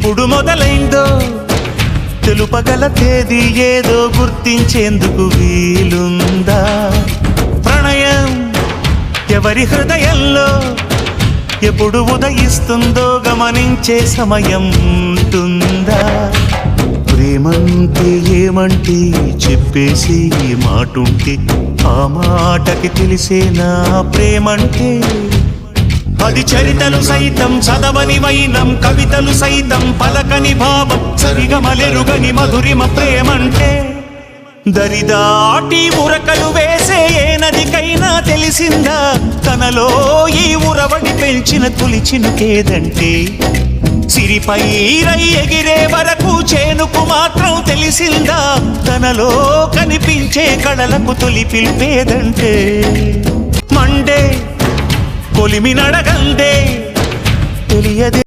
ఎప్పుడు మొదలైందో తెలుపగల తేదీ ఏదో గుర్తించేందుకు వీలుందా? ప్రణయం ఎవరి హృదయంలో ఎప్పుడు ఉదయిస్తుందో గమనించే సమయం ఉంటుందా? ప్రేమంటే ఏమంటే చెప్పేసి మాటుంటే ఆ మాటకి తెలిసేనా ప్రేమంటే? అది చరితలు సైతం చదవని వైనం, కవితలు సైతం పలకని భావం, సరిగమలెరుగని మధురిమ ప్రేమంటే. దరిదాటి ఉరకలు వేసే ఏ నదికైనా తెలిసిందా తనలో ఈ ఉరవడి పెంచిన తొలి చినుకేదంటే? సిరిపై రై ఎగిరే వరకు చేనుకు మాత్రం తెలిసిందా తనలో కనిపించే కళలకు తొలి పిలిపేదంటే? మండే కొలిమి నడగందే తెలియదే